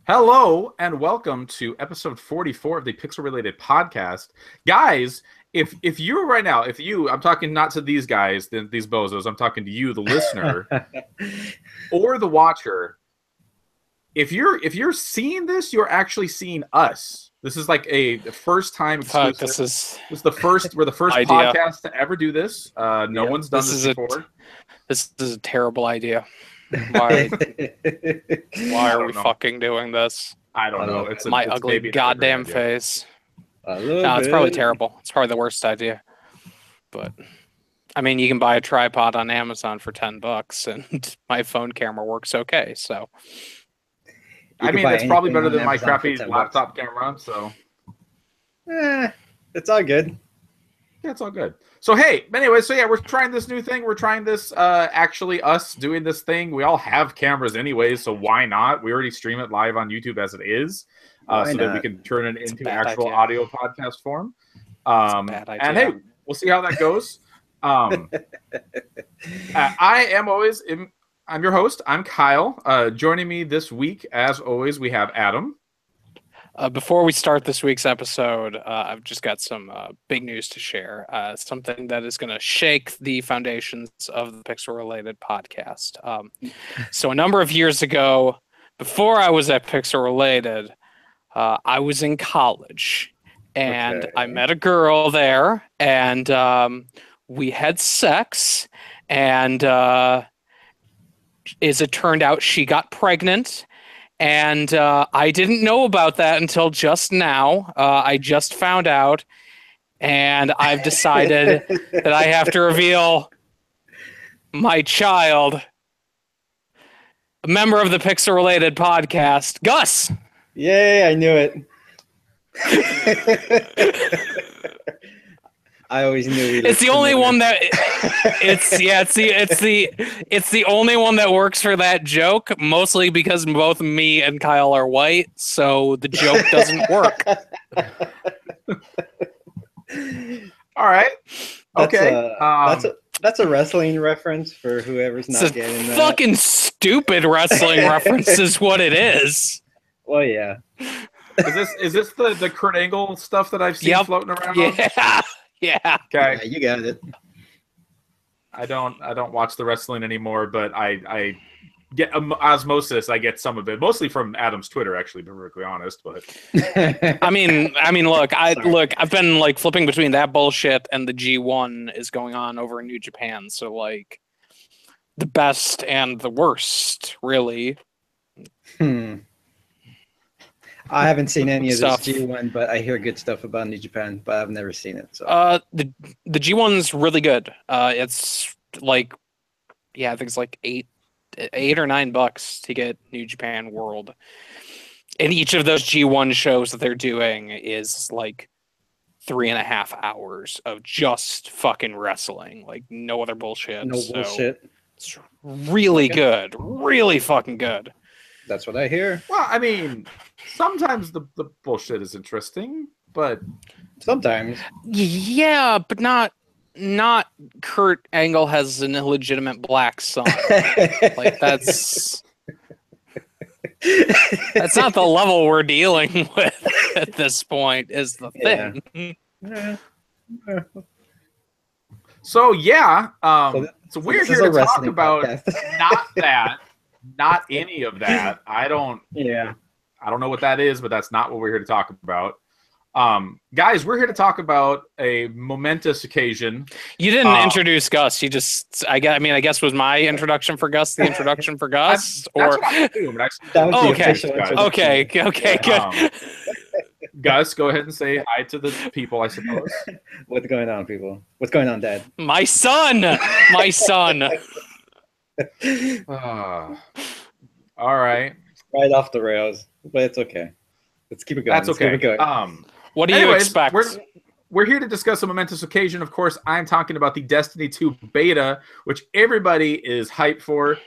Hello and welcome to episode 44 of the Pixel Related Podcast. Guys, if you right now, I'm talking not to these guys, these bozos, I'm talking to you, the listener, or the watcher. If you're seeing this, you're actually seeing us. This is like a first time exclusive. This is we're the first idea. podcast to ever do this. No one's done this before. This is a terrible idea. Why are we fucking doing this? I don't know. It's my ugly goddamn face. It's probably terrible. It's probably the worst idea. But I mean, you can buy a tripod on Amazon for $10, and my phone camera works okay. So I mean, it's probably better than my crappy laptop camera. So it's all good. Yeah, it's all good. So hey, anyway, we're trying this new thing. We're trying this actually us doing this thing. We all have cameras anyways, so why not? We already stream it live on YouTube as it is, that we can turn it into actual audio podcast form. And hey, we'll see how that goes. I'm your host. I'm Kyle. Joining me this week, as always, we have Adam. Before we start this week's episode, I've just got some big news to share. Something that is going to shake the foundations of the Pixel Related Podcast. So a number of years ago, before I was at Pixel Related, I was in college, and I met a girl there, and we had sex, and as it turned out, she got pregnant. And I didn't know about that until just now. I just found out, and I've decided that I have to reveal my child, a member of the Pixel Related Podcast, Gus. Yay! I knew it. I always knew it's the only one that it's the only one that works for that joke, mostly because both me and Kyle are white, so the joke doesn't work. All right. Okay. That's a wrestling reference for whoever's not getting that. Fucking stupid wrestling reference is what it is. Well, yeah. Is this the Kurt Angle stuff that I've seen floating around? Yeah. Yeah. Okay. Yeah, you got it. I don't watch the wrestling anymore, but I get osmosis. I get some of it, mostly from Adam's Twitter, actually, to be perfectly honest. But I mean, look, I've been like flipping between that bullshit and the G1 is going on over in New Japan. So like, the best and the worst, really. I haven't seen any of this G1, but I hear good stuff about New Japan, but I've never seen it. So the G1's really good. It's like, I think it's like $8 or $9 to get New Japan World. And each of those G1 shows that they're doing is like 3.5 hours of just fucking wrestling, like no other bullshit. No bullshit. It's really good, really fucking good. That's what I hear. Well, I mean, sometimes the bullshit is interesting, but sometimes. Yeah, but not Kurt Angle has an illegitimate black son. Like that's not the level we're dealing with at this point, is the thing. Yeah. So we're here to talk about not any of that. I don't know what that is, but that's not what we're here to talk about. Guys, we're here to talk about a momentous occasion. You didn't introduce Gus. You just, I guess was my introduction for Gus the introduction for Gus? Okay, good. Gus, go ahead and say hi to the people, I suppose. What's going on, people? What's going on, Dad? My son! My son! All right. Right off the rails, but it's okay. Let's keep it going. That's okay. What do you expect? We're here to discuss a momentous occasion. Of course, I'm talking about the Destiny 2 beta, which everybody is hyped for.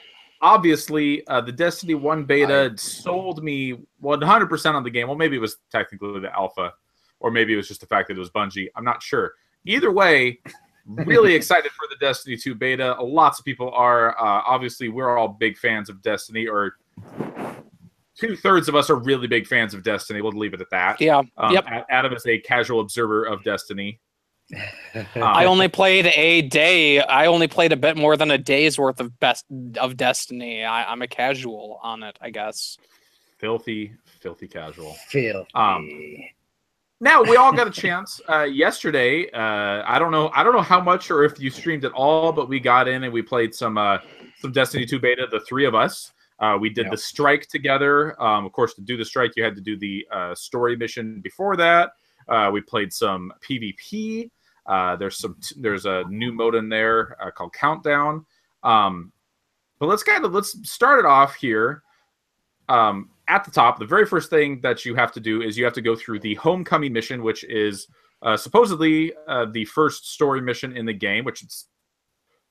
Obviously, the Destiny 1 beta sold me 100% on the game. Well, maybe it was technically the alpha, or maybe it was just the fact that it was Bungie. I'm not sure. Either way, really excited for the Destiny 2 beta. Lots of people are. Obviously, we're all big fans of Destiny, or 2/3 of us are really big fans of Destiny. We'll leave it at that. Yeah. Yep. Adam is a casual observer of Destiny. I only played a day. I only played a bit more than a day's worth of Destiny. I'm a casual on it, I guess. Filthy casual. Filthy. Now we all got a chance yesterday. I don't know how much or if you streamed at all, but we got in and we played some Destiny 2 beta. The three of us. We did the strike together. Of course, to do the strike, you had to do the story mission before that. We played some PvP. There's a new mode in there called Countdown. But let's start it off here. At the top, the very first thing that you have to do is you have to go through the Homecoming mission, which is supposedly the first story mission in the game, which it's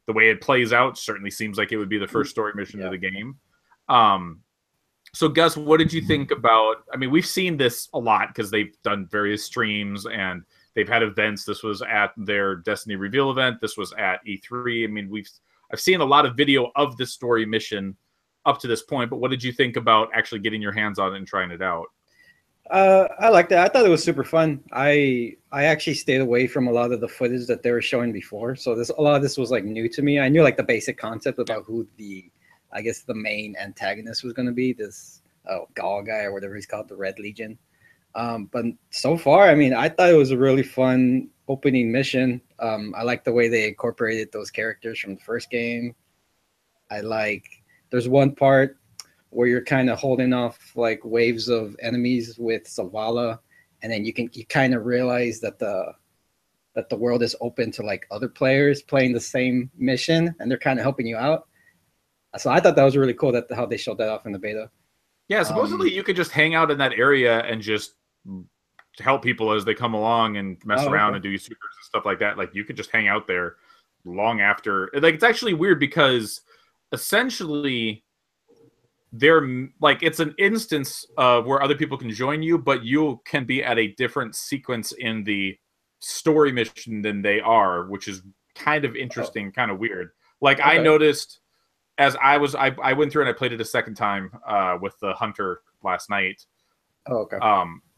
the way it plays out certainly seems like it would be the first story mission of the game. So Gus, what did you think about, I mean, we've seen this a lot because they've done various streams and they've had events. This was at their Destiny reveal event. This was at E3. I mean, I've seen a lot of video of this story mission up to this point, but what did you think about actually getting your hands on it and trying it out? I liked it. I thought it was super fun. I actually stayed away from a lot of the footage that they were showing before. So a lot of this was like new to me. I knew like the basic concept about who the main antagonist was going to be, this Gaul guy or whatever he's called, the Red Legion. But so far, I mean, I thought it was a really fun opening mission. I like the way they incorporated those characters from the first game. There's one part where you're kind of holding off like waves of enemies with Zavala, and then you kind of realize that the world is open to like other players playing the same mission, and they're kind of helping you out. So I thought that was really cool how they showed that off in the beta. Yeah, supposedly you could just hang out in that area and just help people as they come along and mess around and do supers and stuff like that. Like you could just hang out there long after. Like it's actually weird because essentially it's an instance of where other people can join you, but you can be at a different sequence in the story mission than they are, which is kind of interesting, kind of weird. Like I noticed as I went through and I played it a second time with the Hunter last night. Oh, okay.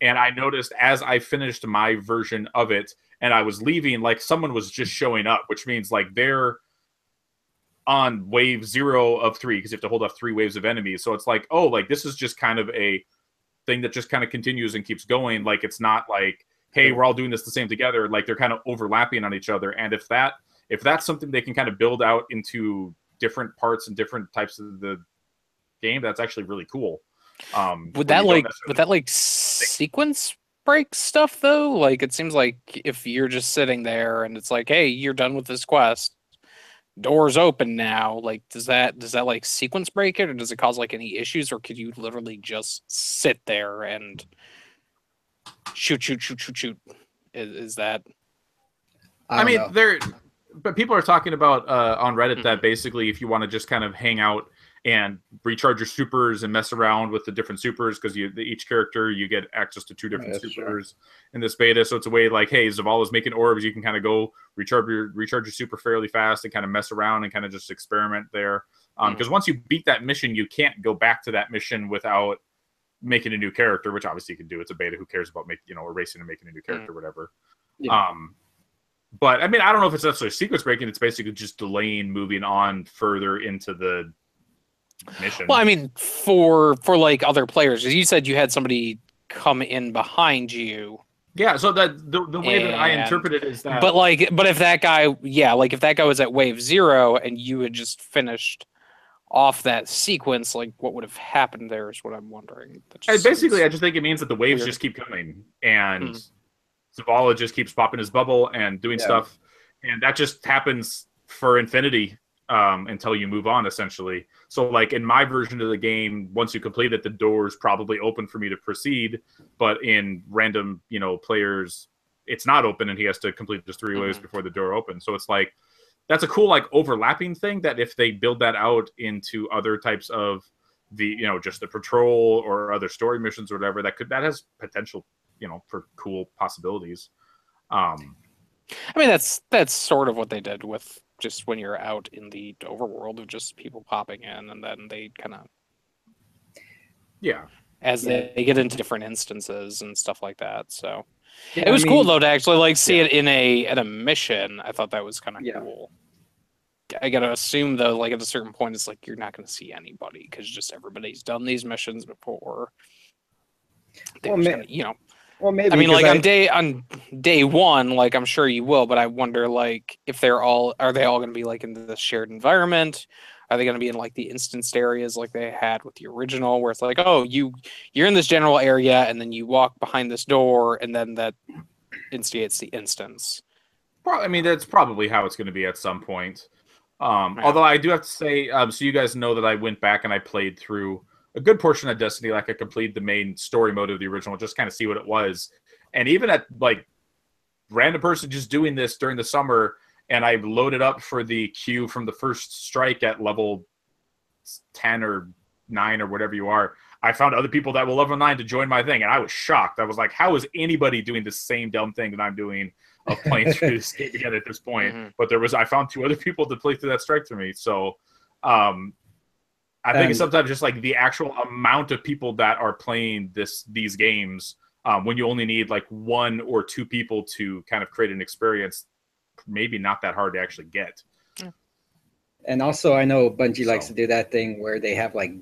And I noticed as I finished my version of it and I was leaving, like someone was just showing up, which means like they're on wave 0 of 3 because you have to hold off 3 waves of enemies. So it's like, oh, like this is just kind of a thing that just kind of continues and keeps going. Like it's not like, hey, we're all doing this the same together. Like they're kind of overlapping on each other. And if that's something they can kind of build out into different parts and different types of the game, that's actually really cool. Would that sequence break stuff though? Like it seems like if you're just sitting there and it's like, hey, you're done with this quest, doors open now, like does that like sequence break it, or does it cause like any issues, or could you literally just sit there and shoot? Is that I mean but people are talking about on Reddit that basically if you want to just kind of hang out and recharge your supers and mess around with the different supers, because each character you get access to 2 different supers in this beta. So it's a way like, hey, Zavala's making orbs, you can kind of go recharge your super fairly fast and kind of mess around and kind of just experiment there. Because once you beat that mission, you can't go back to that mission without making a new character, which obviously you can do. It's a beta. Who cares about erasing and making a new character, or whatever. Yeah. But I mean, I don't know if it's necessarily sequence breaking. It's basically just delaying moving on further into the mission. Well, I mean, for like other players, as you said, you had somebody come in behind you. Yeah, so that the way that I interpret it is that. But if that guy, if that guy was at wave 0 and you had just finished off that sequence, like what would have happened there is what I'm wondering. Basically, I just think it means that the waves just keep coming, and Zavala just keeps popping his bubble and doing stuff, and that just happens for infinity. Until you move on, essentially. So, like in my version of the game, once you complete it, the door's probably open for me to proceed. But in random, players, it's not open, and he has to complete just 3 waves before the door opens. So it's like that's a cool like overlapping thing that if they build that out into other types of the just the patrol or other story missions or whatever, that has potential for cool possibilities. I mean that's sort of what they did with just when you're out in the overworld of just people popping in, and then they kind of Yeah. as they get into different instances and stuff like that. So Yeah, it was I cool mean, though to actually like see yeah. it in a mission. I thought that was kind of Yeah. cool. I gotta assume though, like at a certain point, it's like you're not gonna see anybody because just everybody's done these missions before. They're Well, just gonna, you know. Well, maybe I mean, 'cause like on day one, like I'm sure you will, but I wonder like if are they all gonna be like in the shared environment? Are they gonna be in like the instanced areas like they had with the original, where it's like, oh, you're in this general area, and then you walk behind this door, and then that instigates the instance. I mean, that's probably how it's going to be at some point. Yeah. Although I do have to say, so you guys know that I went back and I played through a good portion of Destiny. Like I completed the main story mode of the original, just kind of see what it was. And even at like random person just doing this during the summer, and I loaded up for the queue from the first strike at level 10 or 9 or whatever you are. I found other people that were level 9 to join my thing, and I was shocked. I was like, how is anybody doing the same dumb thing that I'm doing of playing through this game together at this point? Mm-hmm. But I found 2 other people to play through that strike for me. So I think it's sometimes just like the actual amount of people that are playing these games, when you only need like 1 or 2 people to kind of create an experience, maybe not that hard to actually get. And also, I know Bungie likes to do that thing where they have like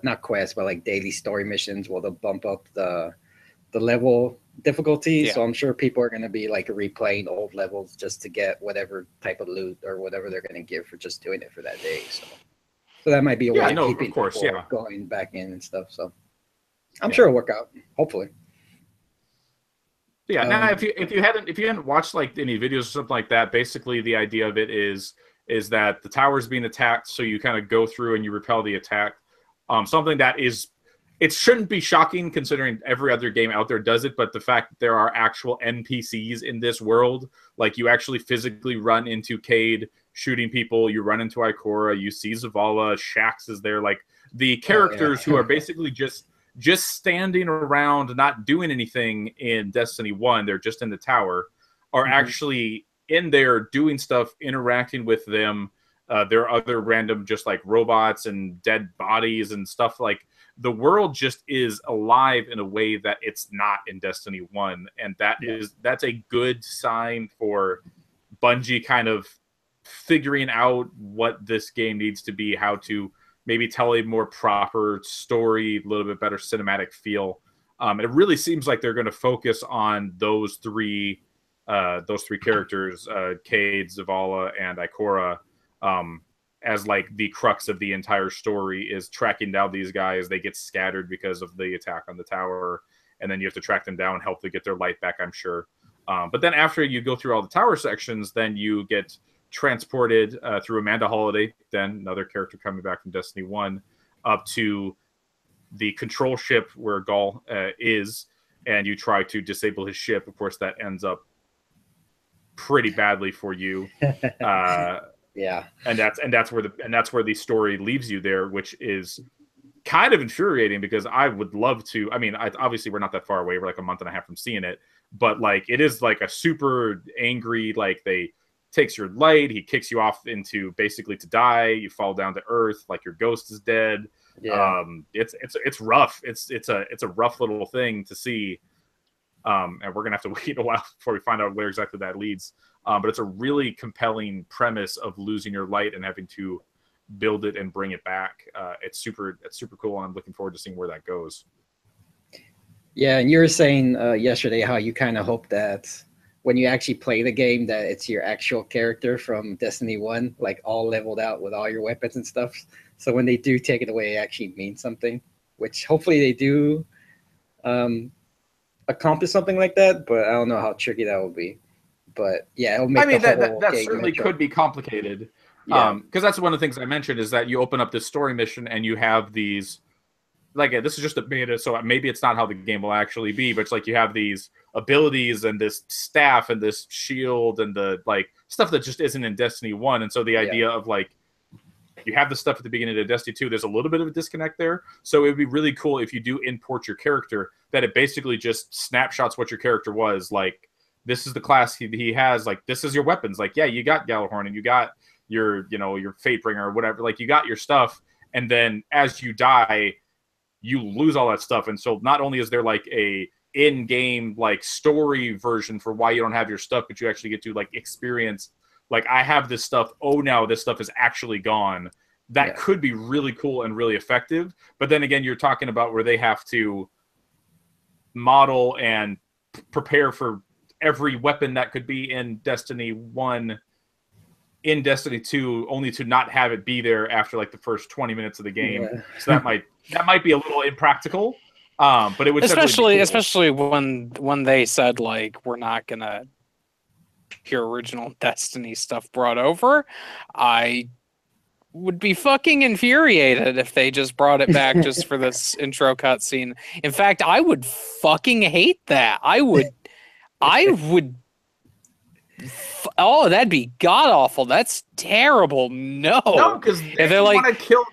not quests, but like daily story missions where they'll bump up the level difficulty. Yeah. So I'm sure people are going to be like replaying old levels just to get whatever type of loot or whatever they're going to give for just doing it for that day. So that might be a way of keeping people going back in and stuff. So I'm sure it'll work out. Hopefully. Yeah. Now, if you hadn't watched like any videos or something like that, basically the idea of it is that the tower's being attacked, so you kind of go through and you repel the attack. Something that it shouldn't be shocking considering every other game out there does it, but the fact that there are actual NPCs in this world, like you actually physically run into Cayde shooting people, you run into Ikora, you see Zavala, Shaxx is there, like the characters who are basically just standing around not doing anything in Destiny 1, they're just in the tower, are actually in there doing stuff, interacting with them. There are other random just like robots and dead bodies and stuff. Like the world just is alive in a way that it's not in Destiny 1. And that's a good sign for Bungie kind of figuring out what this game needs to be, how to maybe tell a more proper story, a little bit better cinematic feel. It really seems like they're going to focus on those three characters, Cayde, Zavala, and Ikora, as like the crux of the entire story is tracking down these guys. They get scattered because of the attack on the tower, and then you have to track them down, help them get their light back, I'm sure. But then after you go through all the tower sections, then you get transported through Amanda Holiday, then another character coming back from Destiny 1, up to the control ship where Ghaul is, and you try to disable his ship. Of course, that ends up pretty badly for you. Yeah, and that's where the story leaves you there, which is kind of infuriating because I would love to. I mean, obviously we're not that far away; we're like a month and a half from seeing it, but like it is like a super angry. Like they takes your light, he kicks you off into basically to die. You fall down to earth, like your ghost is dead. Yeah. It's rough. It's a rough little thing to see. And we're gonna have to wait a while before we find out where exactly that leads. But it's a really compelling premise of losing your light and having to build it and bring it back. It's super cool, and I'm looking forward to seeing where that goes. Yeah, and you were saying yesterday how you kind of hope that when you actually play the game that it's your actual character from Destiny 1, like all leveled out with all your weapons and stuff. So when they do take it away, it actually means something, which hopefully they do accomplish something like that, but I don't know how tricky that will be. But yeah, it'll make that certainly could be complicated. Yeah. Because that's one of the things I mentioned is that you open up this story mission and you have these, like, this is just a beta, so maybe it's not how the game will actually be, but it's like you have these abilities and this staff and this shield and the like stuff that just isn't in Destiny 1. And so the idea of like you have the stuff at the beginning of Destiny 2, there's a little bit of a disconnect there. So it would be really cool if you do import your character, that it basically just snapshots what your character was. Like, this is the class he has, like, this is your weapons. Like, yeah, you got Gjallarhorn and you got your Fatebringer or whatever. Like, you got your stuff, and then as you die, you lose all that stuff. And so not only is there like a in-game like story version for why you don't have your stuff, but you actually get to like experience like, I have this stuff, oh now this stuff is actually gone. That could be really cool and really effective. But then again, you're talking about where they have to model and prepare for every weapon that could be in Destiny 1 in Destiny 2, only to not have it be there after like the first 20 minutes of the game. So that might be a little impractical. But it would especially when they said like, we're not gonna your original Destiny stuff brought over. I would be fucking infuriated if they just brought it back just for this intro cutscene. In fact, I would fucking hate that. I would. Oh, that'd be god awful. That's terrible. No, because they're like, want to kill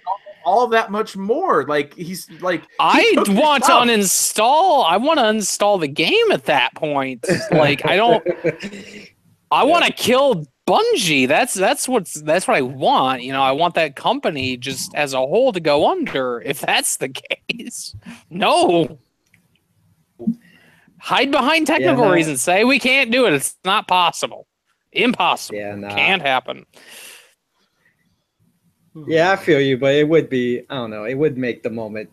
all that much more. Like he's like, I want to uninstall. I want to uninstall the game at that point. Like I don't. I want to kill Bungie. That's what I want. You know, I want that company just as a whole to go under. If that's the case, no. Hide behind technical reasons. Say we can't do it. It's not possible. Impossible. Yeah, can't happen. Yeah, I feel you, but it would be. I don't know. It would make the moment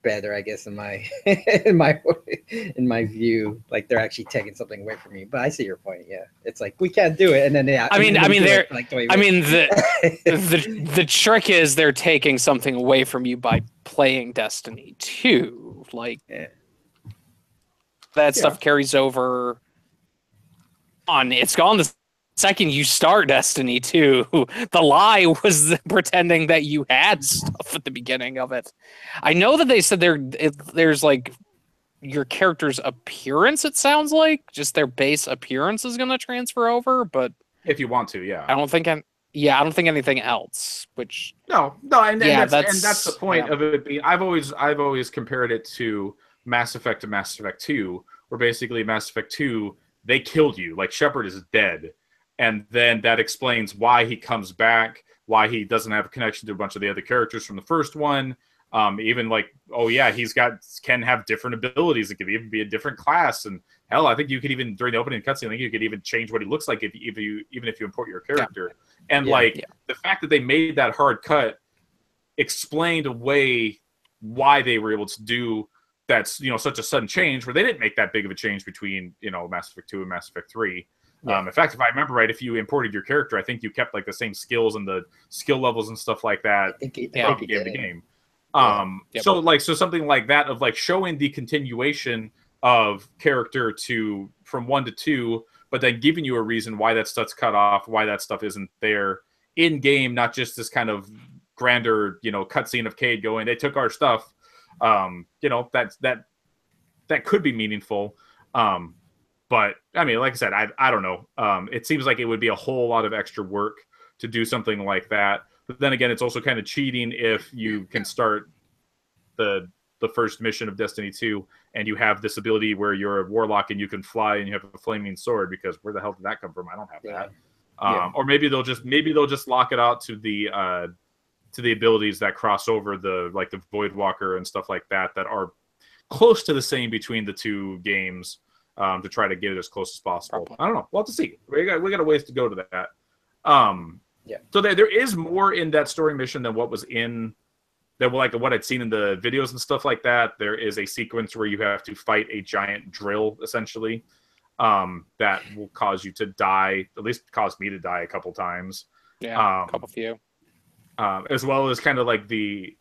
better, I guess, in my in my view. Like they're actually taking something away from me. But I see your point. Yeah, it's like we can't do it, and then they. The trick is they're taking something away from you by playing Destiny 2. Like that stuff carries over. It's gone the second you start Destiny 2. The lie was pretending that you had stuff at the beginning of it. I know that they said there's like your character's appearance, it sounds like. Just their base appearance is going to transfer over, but if you want to, yeah. I don't think anything else, which No, and that's the point of it being. I've always compared it to Mass Effect and Mass Effect 2, where basically Mass Effect 2 they killed you. Like Shepard is dead. And then that explains why he comes back, why he doesn't have a connection to a bunch of the other characters from the first one. Even like, oh yeah, can have different abilities. It could even be a different class. And hell, I think you could even, during the opening cutscene, I think you could even change what he looks like even if you import your character. Yeah. And the fact that they made that hard cut explained away why they were able to do that's, such a sudden change, where they didn't make that big of a change between, Mass Effect 2 and Mass Effect 3. Yeah. In fact, if I remember right, if you imported your character, I think you kept like the same skills and the skill levels and stuff like that from game to game. So something like that of like showing the continuation of character from 1 to 2, but then giving you a reason why that stuff's cut off, why that stuff isn't there in game, not just this kind of grander, cutscene of Cayde going, they took our stuff. That could be meaningful. But I mean, like I said, I don't know. It seems like it would be a whole lot of extra work to do something like that. But then again, it's also kind of cheating if you can start the first mission of Destiny 2 and you have this ability where you're a warlock and you can fly and you have a flaming sword, because where the hell did that come from? I don't have that. Or maybe they'll just lock it out to the abilities that cross over the Voidwalker and stuff like that are close to the same between the two games. To try to get it as close as possible. I don't know. We'll have to see. We got a ways to go to that. So there is more in that story mission than what was in what I'd seen in the videos and stuff like that. There is a sequence where you have to fight a giant drill, essentially, that will cause you to die. At least caused me to die a couple times. Yeah, a couple few. As well as kind of like the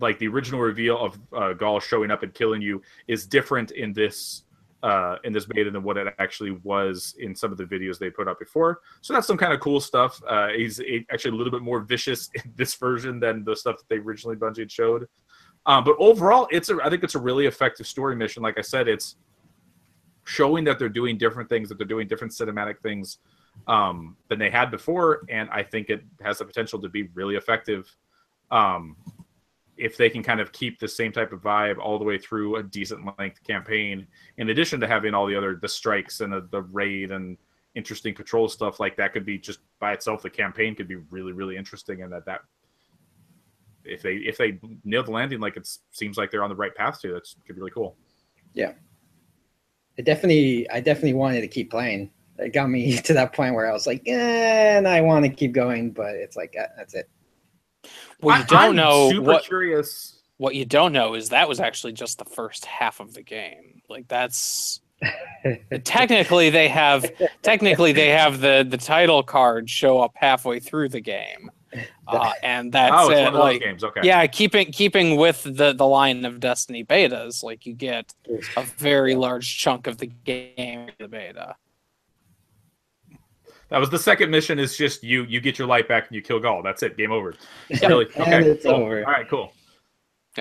original reveal of Gaul showing up and killing you is different in this beta than what it actually was in some of the videos they put up before. So that's some kind of cool stuff. He's actually a little bit more vicious in this version than the stuff that they originally Bungie had showed. But overall, I think it's a really effective story mission. Like I said, it's showing that they're doing different things, that they're doing different cinematic things than they had before, and I think it has the potential to be really effective. If they can kind of keep the same type of vibe all the way through a decent length campaign, in addition to having all the strikes and the raid and interesting control stuff, like that could be just by itself, the campaign could be really, really interesting, and that if they nail the landing, like it seems like they're on the right path to, that's could be really cool. Yeah, I definitely wanted to keep playing. It got me to that point where I was like, and I want to keep going, but it's like that's it. Well, you don't I'm know super curious. What you don't know is that was actually just the first half of the game. Like that's technically they have the title card show up halfway through the game, and that's it's it. one of like those games. Okay. yeah, keeping with the line of Destiny betas, like you get a very large chunk of the game in the beta. That was the second mission. Is just you get your light back and you kill Gaul. That's it. Game over. Yeah. Really? Okay. And it's cool. over. All right. Cool.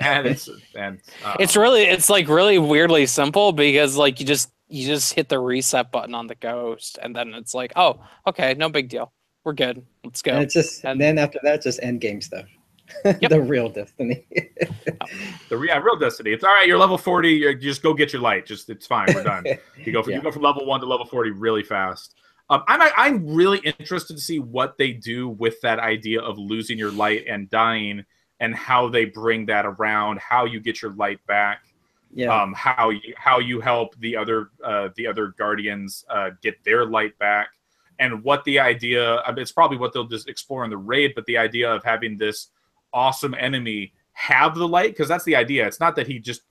And it's like really weirdly simple because like you just hit the reset button on the ghost and then it's like, oh, okay, no big deal. We're good. Let's go. And it's just and then after that, just end game stuff. Yep. The real Destiny. real Destiny. It's all right. You're level 40. You just go get your light. It's fine. We're done. You go from level 1 to level 40 really fast. I'm really interested to see what they do with that idea of losing your light and dying, and how they bring that around. How you get your light back. Yeah. How you help the other guardians get their light back, and what the idea. It's probably what they'll just explore in the raid, but the idea of having this awesome enemy have the light, because that's the idea. It's not that he just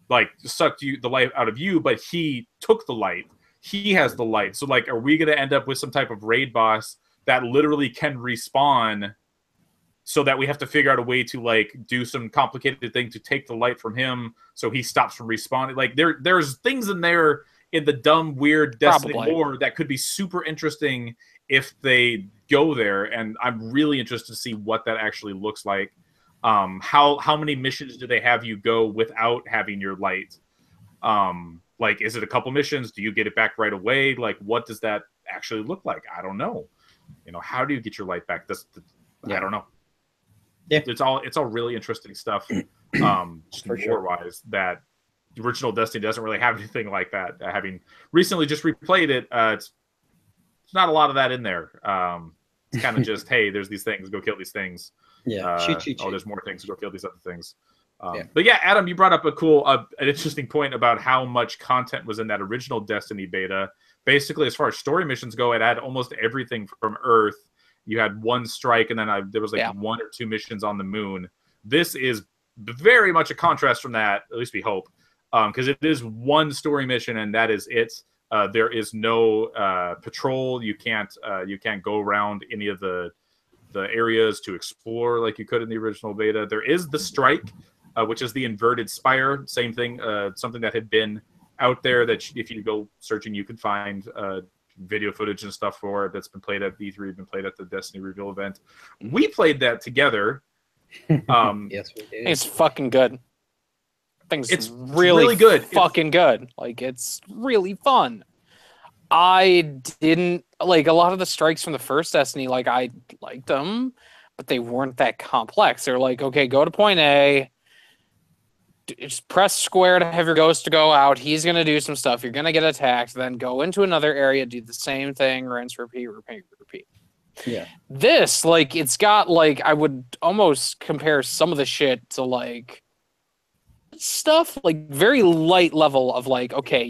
like sucked the light out of you, but he took the light. He has the light. So like, are we going to end up with some type of raid boss that literally can respawn, so that we have to figure out a way to like do some complicated thing to take the light from him so he stops from respawning? Like there's things in there in the dumb, weird Destiny lore that could be super interesting if they go there. And I'm really interested to see what that actually looks like. How many missions do they have you go without having your light? Like, is it a couple missions? Do you get it back right away? Like, what does that actually look like? I don't know. How do you get your light back? I don't know. Yeah, it's all really interesting stuff. Just lore-wise, that the original Destiny doesn't really have anything like that. Having recently just replayed it, it's not a lot of that in there. It's kind of just, hey, there's these things, go kill these things. Yeah. There's more things, go kill these other things. But yeah, Adam, you brought up an interesting point about how much content was in that original Destiny beta. Basically, as far as story missions go, it had almost everything from Earth. You had one strike, and then there was one or two missions on the moon. This is very much a contrast from that, at least we hope, because it is one story mission, and that is it. There is no patrol. You can't go around any of the areas to explore like you could in the original beta. There is the strike, which is the inverted spire. Same thing, something that had been out there that if you go searching, you can find video footage and stuff for it that's been played at E3, been played at the Destiny reveal event. We played that together. Yes, we did. It's fucking good. It's really good. Fucking good. Like, it's really fun. I didn't like a lot of the strikes from the first Destiny. Like, I liked them, but they weren't that complex. They're like, okay, go to point A, just press square to have your ghost to go out. He's going to do some stuff. You're going to get attacked. Then go into another area, do the same thing, rinse, repeat. Yeah. This, like, it's got, like, I would almost compare some of the shit to, like, stuff, like, very light level of, like, okay,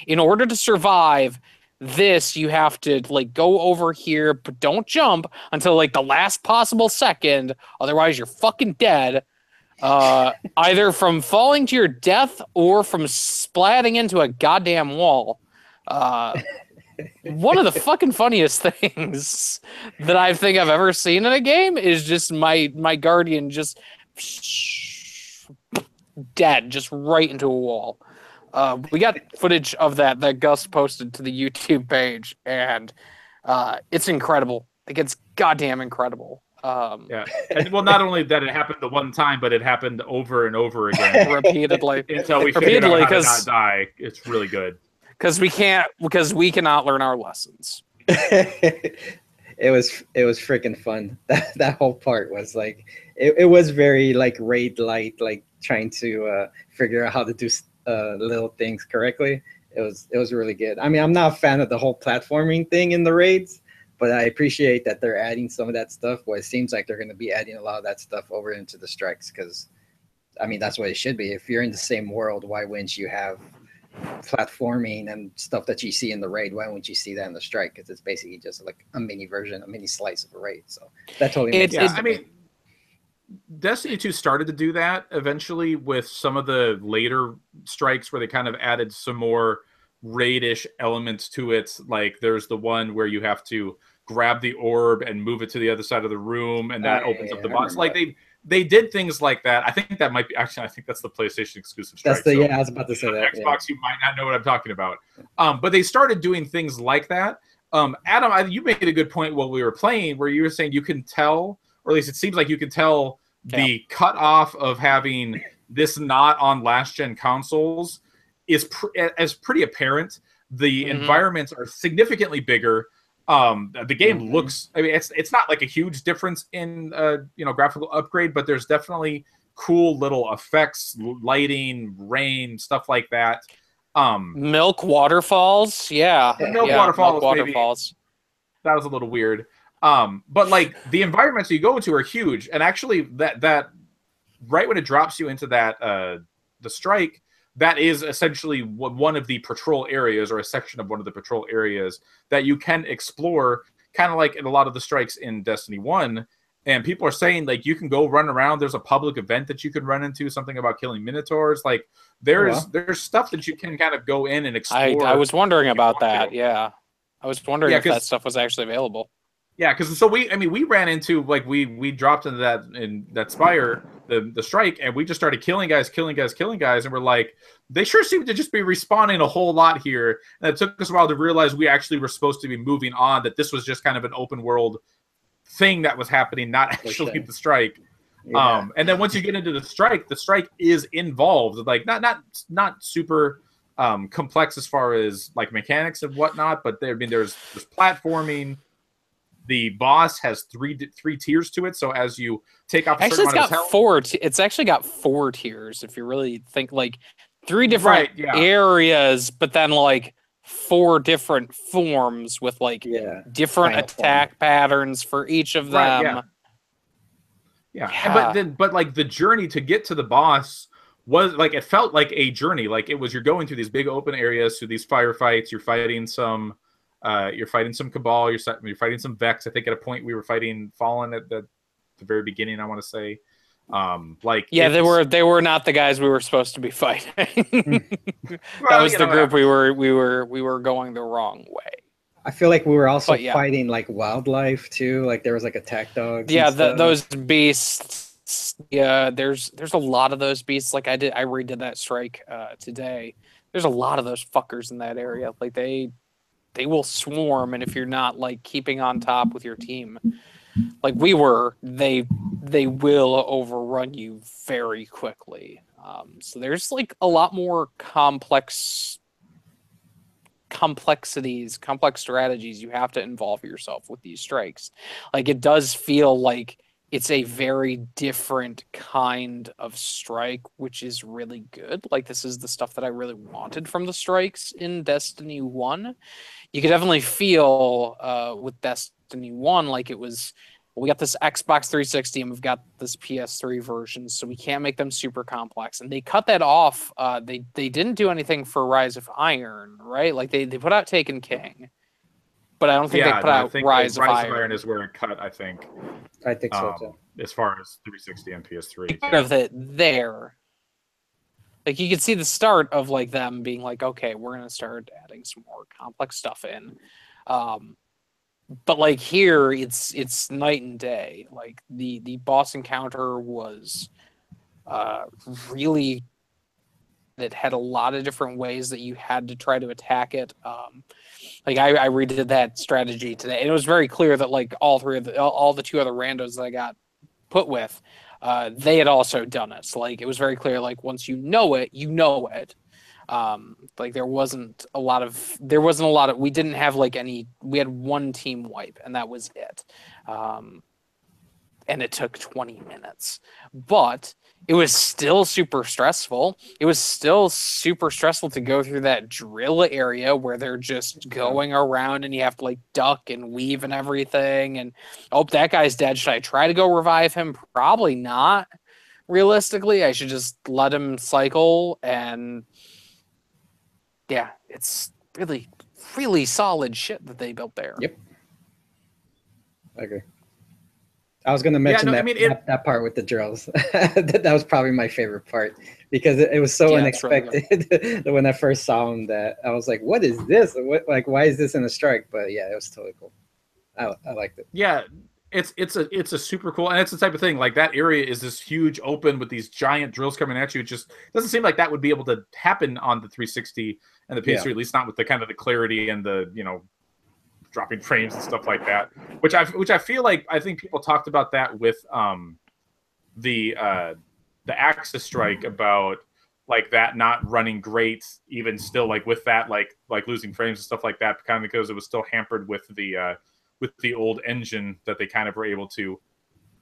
in order to survive this, you have to, like, go over here, but don't jump until, like, the last possible second. Otherwise, you're fucking dead. Either from falling to your death or from splatting into a goddamn wall. One of the fucking funniest things that I think I've ever seen in a game is just my guardian just dead, just right into a wall. We got footage of that Gus posted to the YouTube page, and it's incredible. Like, it's goddamn incredible. Yeah. And, well, not only that it happened the one time, but it happened over and over again. Repeatedly. Until we figured out how to not die. It's really good. Because we cannot learn our lessons. It was freaking fun. That whole part was like, it was very like raid light, like trying to figure out how to do little things correctly. It was really good. I mean, I'm not a fan of the whole platforming thing in the raids, But I appreciate that they're adding some of that stuff. But it seems like they're going to be adding a lot of that stuff over into the strikes because, I mean, that's what it should be. If you're in the same world, why wouldn't you have platforming and stuff that you see in the raid? Why wouldn't you see that in the strike? Because it's basically just like a mini version, a mini slice of a raid. So that totally makes sense. I mean, Destiny 2 started to do that eventually with some of the later strikes where they kind of added some more raid-ish elements to it. Like there's the one where you have to grab the orb and move it to the other side of the room, and that opens up the box. Like they did things like that. I think that might be actually. I think that's the PlayStation exclusive strike. That's the I was about to say that. Xbox, you might not know what I'm talking about. But they started doing things like that. Adam, you made a good point while we were playing, where you were saying you can tell, or at least it seems like you can tell the cutoff of having this not on last gen consoles is pretty apparent. The environments are significantly bigger. The game looks, I mean, it's not like a huge difference in graphical upgrade, but there's definitely cool little effects, lighting, rain, stuff like that. Milk waterfalls, milk waterfalls. That was a little weird. But like the environments you go to are huge, and actually that right when it drops you into that the strike, that is essentially one of the patrol areas, or a section of one of the patrol areas that you can explore, kind of like in a lot of the strikes in Destiny 1. And people are saying like you can go run around. There's a public event that you can run into, something about killing minotaurs. Like there's stuff that you can kind of go in and explore. I was wondering about that. Yeah, I was wondering if that stuff was actually available. Yeah, because we ran into, like, we dropped into that spire, the strike, and we just started killing guys, and we're like, they sure seem to just be respawning a whole lot here. And it took us a while to realize we actually were supposed to be moving on, that this was just kind of an open world thing that was happening, not actually the strike. Yeah. And then once you get into the strike is involved, like not super complex as far as like mechanics and whatnot, but there's platforming. The boss has three tiers to it, so as you take off a certain amount of health, it's actually got 4 tiers if you really think, like 3 different areas, but then like 4 different forms with like different attack patterns for each of them. But like the journey to get to the boss was like, it felt like a journey. Like it was, you're going through these big open areas, through these firefights, you're fighting some Cabal, you're fighting some Vex. I think at a point we were fighting Fallen at the very beginning, I want to say. They were not the guys we were supposed to be fighting. That was the group we were going the wrong way. I feel like we were also fighting like wildlife too. Like there was like attack dogs. Yeah, those beasts. Yeah, there's a lot of those beasts. Like I redid that strike today. There's a lot of those fuckers in that area. Like they will swarm, and if you're not like keeping on top with your team, like we were, they will overrun you very quickly. So there's like a lot more complex strategies you have to involve yourself with these strikes. Like it does feel like it's a very different kind of strike, which is really good. Like this is the stuff that I really wanted from the strikes in Destiny 1. You could definitely feel with Destiny 1 like it was, we got this Xbox 360 and we've got this PS3 version, so we can't make them super complex. And they cut that off. They didn't do anything for Rise of Iron, right? Like they put out Taken King, but I don't think they put out Rise of Iron is where it cut, I think. I think so too. As far as 360 and PS3. Of it there. Like you could see the start of like them being like, okay, we're gonna start adding some more complex stuff in. But like here, it's night and day. Like the boss encounter was really, it had a lot of different ways that you had to try to attack it. Like I redid that strategy today, and it was very clear that like all the 2 other randos that I got put with, they had also done it. So like it was very clear, like once you know it, you know it. Like there wasn't a lot of, we didn't have like we had 1 team wipe, and that was it. and it took 20 minutes. But it was still super stressful. It was still super stressful to go through that drill area where they're just going around and you have to like duck and weave and everything. And oh, that guy's dead. Should I try to go revive him? Probably not. Realistically, I should just let him cycle. And yeah, it's really, really solid shit that they built there. Yep. I agree. I was going to mention that part with the drills. that was probably my favorite part because it was so unexpected really when I first saw him that I was like, what is this? Why is this in a strike? But yeah, it was totally cool. I liked it. Yeah, it's a super cool, and it's the type of thing, like that area is this huge open with these giant drills coming at you. It just doesn't seem like that would be able to happen on the 360 and the PS3, at least not with the kind of the clarity and the, dropping frames and stuff like that, which I feel like, I think people talked about that with the Axis strike, about like that not running great even still, like with that like losing frames and stuff like that, kind of because it was still hampered with the old engine that they kind of were able to,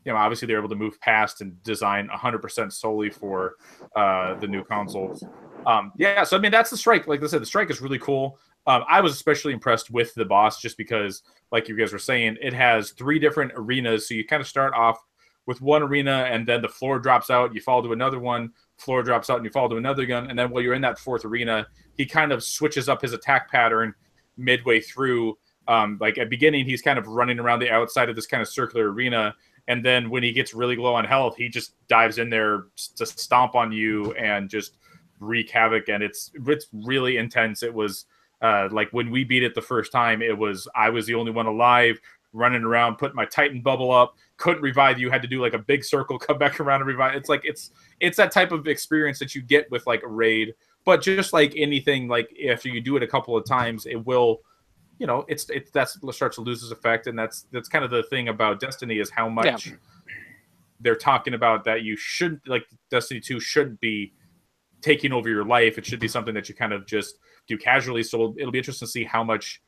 obviously they're able to move past and design 100% solely for the new consoles. So I mean, that's the strike. Like I said, the strike is really cool. I was especially impressed with the boss just because, like you guys were saying, it has 3 different arenas. So you kind of start off with one arena, and then the floor drops out. You fall to another one, floor drops out, and you fall to another gun. And then while you're in that 4th arena, he kind of switches up his attack pattern midway through. Like at beginning, he's kind of running around the outside of this kind of circular arena. And then when he gets really low on health, he just dives in there to stomp on you and just wreak havoc. And it's really intense. It was like when we beat it the first time, I was the only one alive, running around, putting my Titan bubble up, couldn't revive you, had to do like a big circle, come back around and revive. It's like it's that type of experience that you get with like a raid. But just like anything, like after you do it a couple of times, it will, that starts to lose its effect. And that's kind of the thing about Destiny, is how much they're talking about that you shouldn't, like Destiny 2 shouldn't be taking over your life. It should be something that you kind of just do casually. So it'll be interesting to see how much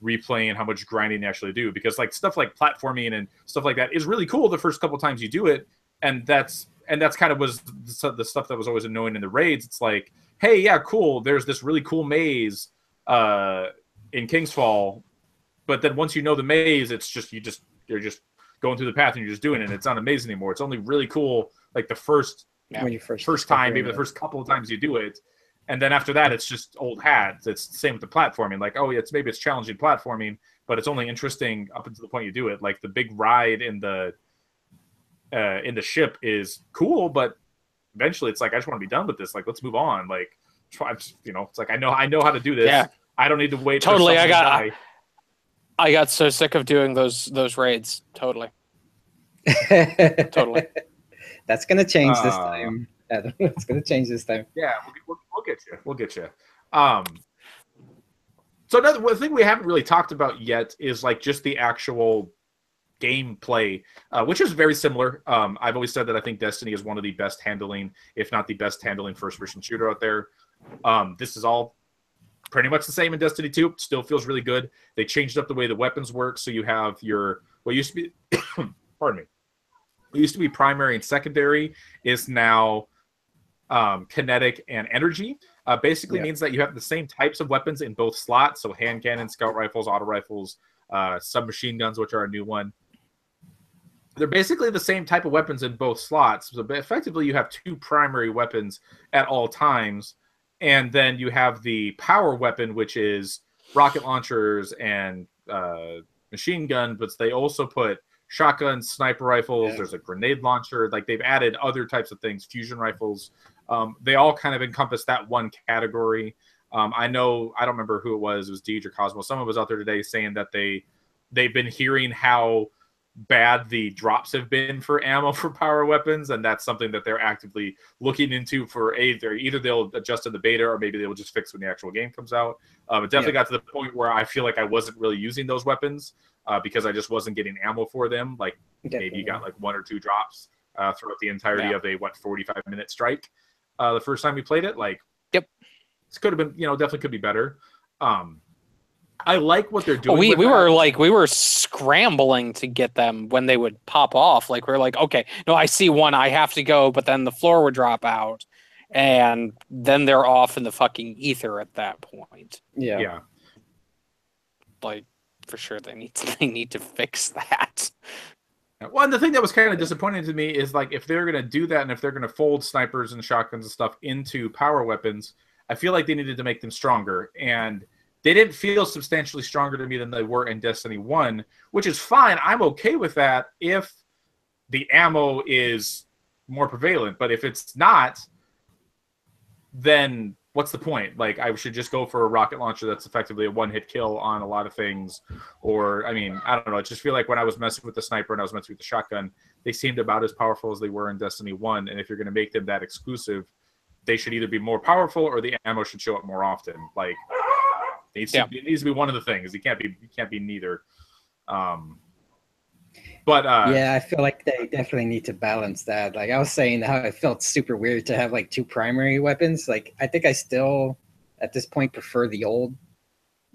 replaying, how much grinding you actually do, because like stuff like platforming and stuff like that is really cool the first couple times you do it, and that's kind of was the stuff that was always annoying in the raids. It's like, hey, yeah, cool, there's this really cool maze in Kingsfall, but then once you know the maze, it's just you're just going through the path and you're just doing it, and it's not amazing anymore. It's only really cool like the first time, maybe the first couple of times you do it, and then after that, it's just old hat. It's the same with the platforming. Like, oh, maybe it's challenging platforming, but it's only interesting up until the point you do it. Like the big ride in the ship is cool, but eventually it's like, I just want to be done with this. Like, let's move on. Like, it's like I know how to do this. Yeah. I don't need to wait. Totally. I got so sick of doing those raids. Totally. Totally. That's gonna change this time, Adam. It's gonna change this time. Yeah, we'll get you. So one thing we haven't really talked about yet is like just the actual gameplay, which is very similar. I've always said that I think Destiny is one of the best handling, if not the best handling, first-person shooter out there. This is all pretty much the same in Destiny 2. Still feels really good. They changed up the way the weapons work, so you have what used to be pardon me. What used to be primary and secondary is now kinetic and energy. Basically means that you have the same types of weapons in both slots. So hand cannons, scout rifles, auto rifles, submachine guns, which are a new one. They're basically the same type of weapons in both slots. So effectively, you have 2 primary weapons at all times. And then you have the power weapon, which is rocket launchers and machine gun, but they also put shotguns, sniper rifles, there's a grenade launcher. Like, they've added other types of things, fusion rifles. They all kind of encompass that one category. I don't remember who it was Deej or Cosmo. Someone was out there today saying that they've been hearing how bad the drops have been for ammo for power weapons, and that's something that they're actively looking into for either they'll adjust in the beta, or maybe they'll just fix when the actual game comes out. It definitely got to the point where I feel like I wasn't really using those weapons because I just wasn't getting ammo for them. Like maybe you got like 1 or 2 drops throughout the entirety of a 45-minute strike. The first time we played it, like, it could have been, definitely could be better. I like what they're Well, doing. we with were that. like we were scrambling to get them when they would pop off. Like we're like, okay, no, I see one, I have to go, but then the floor would drop out, and then they're off in the fucking ether at that point. Yeah. Yeah. Like for sure, they need to fix that. Well, and the thing that was kind of disappointing to me is like if they're going to do that and if they're going to fold snipers and shotguns and stuff into power weapons, I feel like they needed to make them stronger. And they didn't feel substantially stronger to me than they were in Destiny 1, which is fine. I'm okay with that if the ammo is more prevalent. But if it's not, then what's the point? Like, I should just go for a rocket launcher that's effectively a one-hit kill on a lot of things. Or, I mean, I don't know. I just feel like when I was messing with the sniper and I was messing with the shotgun, they seemed about as powerful as they were in Destiny 1. And if you're going to make them that exclusive, they should either be more powerful or the ammo should show up more often. Like, it needs to be one of the things. It can't be neither. Yeah, I feel like they definitely need to balance that. Like I was saying, how it felt super weird to have like two primary weapons. Like I think I still, at this point, prefer the old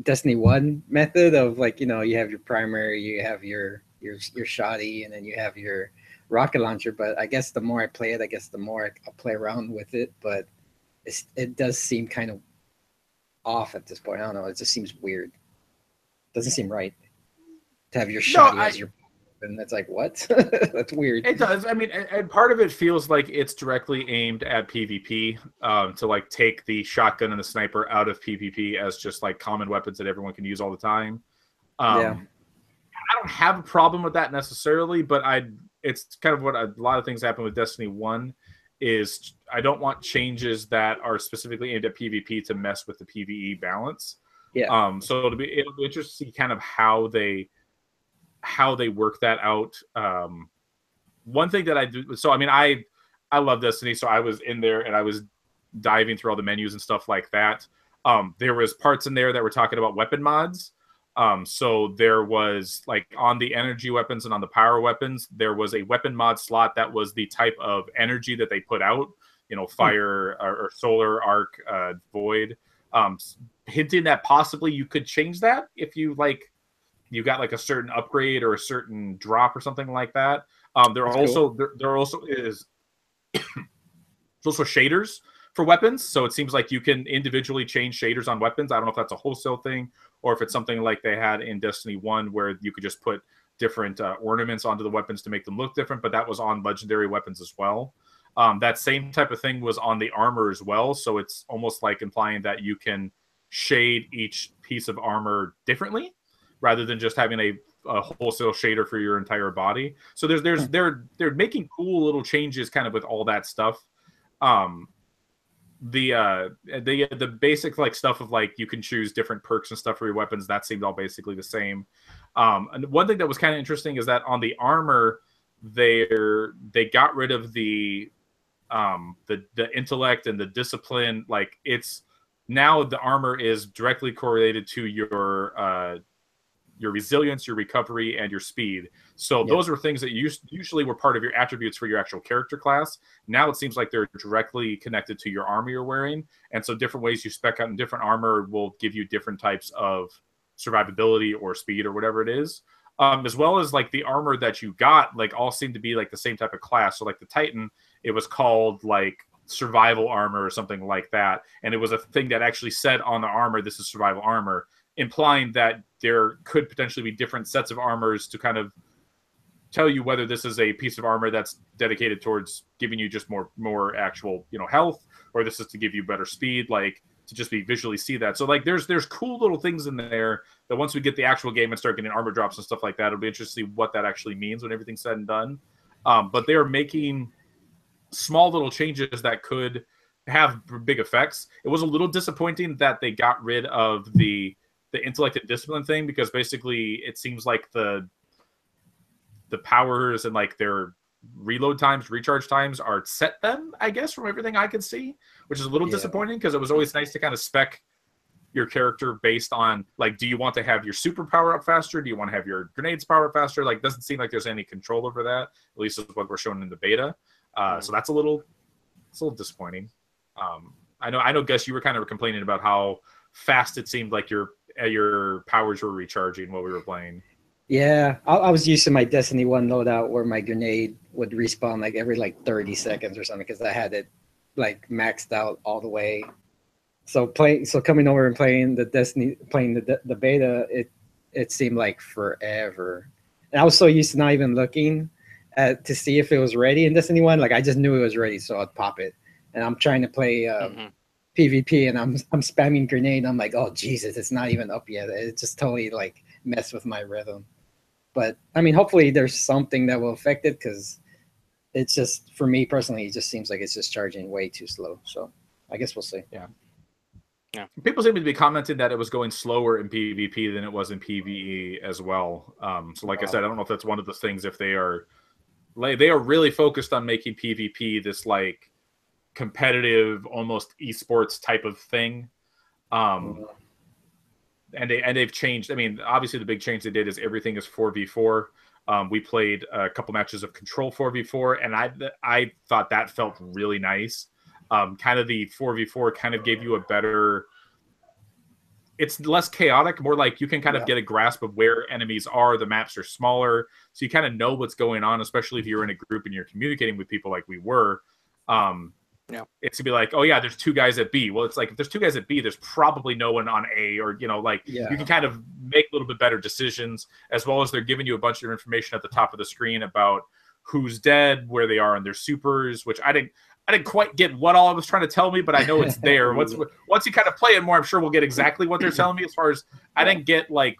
Destiny 1 method of like, you know, you have your primary, you have your shoddy, and then you have your rocket launcher. But I guess the more I play it, I guess the more I'll play around with it. But it does seem kind of off at this point. I don't know. It just seems weird. Doesn't seem right to have your shoddy as your. And that's like, what? That's weird. It does. I mean, and part of it feels like it's directly aimed at PvP, to like take the shotgun and the sniper out of PvP as just like common weapons that everyone can use all the time. I don't have a problem with that necessarily, but it's kind of what a lot of things happen with Destiny 1 is I don't want changes that are specifically aimed at PvP to mess with the PvE balance. Yeah. So it'll be interesting to see kind of how they work that out. One thing that I do, so I mean, I love Destiny, so I was in there and I was diving through all the menus and stuff like that. There was parts in there that were talking about weapon mods. So there was like on the energy weapons and on the power weapons, there was a weapon mod slot that was the type of energy that they put out, you know, fire or solar, arc, void, hinting that possibly you could change that if you like. You got like a certain upgrade or a certain drop or something like that. There also is there's also shaders for weapons, so it seems like you can individually change shaders on weapons. I don't know if that's a wholesale thing or if it's something like they had in Destiny 1 where you could just put different ornaments onto the weapons to make them look different, but that was on legendary weapons as well. That same type of thing was on the armor as well, so it's almost like implying that you can shade each piece of armor differently, rather than just having a wholesale shader for your entire body. So they're making cool little changes kind of with all that stuff. The basic like stuff of like you can choose different perks and stuff for your weapons, that seemed all basically the same. And one thing that was kind of interesting is that on the armor, they got rid of the intellect and the discipline. Like it's now the armor is directly correlated to your resilience, your recovery, and your speed. So those are things that usually were part of your attributes for your actual character class. Now it seems like they're directly connected to your armor you're wearing. And so different ways you spec out in different armor will give you different types of survivability or speed or whatever it is. As well as like the armor that you got, like all seem to be like the same type of class. So like the Titan, it was called like survival armor or something like that. And it was a thing that actually said on the armor, this is survival armor, implying that there could potentially be different sets of armors to kind of tell you whether this is a piece of armor that's dedicated towards giving you just more actual, you know, health, or this is to give you better speed, like to just be visually see that. So like there's cool little things in there that once we get the actual game and start getting armor drops and stuff like that, it'll be interesting to see what that actually means when everything's said and done. But they're making small little changes that could have big effects. It was a little disappointing that they got rid of the intellect and discipline thing, because basically it seems like the powers and like their reload times, recharge times are set them, I guess, from everything I could see, which is a little disappointing, because it was always nice to kind of spec your character based on like, do you want to have your super power up faster? Do you want to have your grenades power up faster? Like, doesn't seem like there's any control over that, at least is what we're shown in the beta. So that's a little disappointing. I know, Gus, you were kind of complaining about how fast it seemed like your your powers were recharging while we were playing. Yeah, I was using my Destiny 1 loadout where my grenade would respawn like every like 30 seconds or something because I had it like maxed out all the way. So coming over and playing the beta, it seemed like forever. And I was so used to not even looking to see if it was ready in Destiny 1. Like I just knew it was ready, so I'd pop it. And I'm trying to play PvP and I'm spamming grenade. I'm like, oh Jesus, it's not even up yet. It just totally like messed with my rhythm. But I mean, hopefully there's something that will affect it because it's just, for me personally, it just seems like it's just charging way too slow. So I guess we'll see. Yeah. People seem to be commenting that it was going slower in PvP than it was in PvE as well. So like I said, I don't know if that's one of the things, if they are really focused on making PvP this like competitive, almost esports type of thing. And they've changed. I mean, obviously the big change they did is everything is 4v4. We played a couple matches of Control 4v4, and I thought that felt really nice. Kind of the 4v4 kind of gave you a better. It's less chaotic, more like you can kind of get a grasp of where enemies are. The maps are smaller, so you kind of know what's going on, especially if you're in a group and you're communicating with people like we were. It's to be like, oh yeah, there's two guys at B. Well, it's like if there's two guys at B, there's probably no one on A, or you can kind of make a little bit better decisions, as well as they're giving you a bunch of information at the top of the screen about who's dead, where they are in their supers, which I didn't quite get what all it was trying to tell me, but I know it's there. Once you kind of play it more, I'm sure we'll get exactly what they're telling me. As far as I didn't get like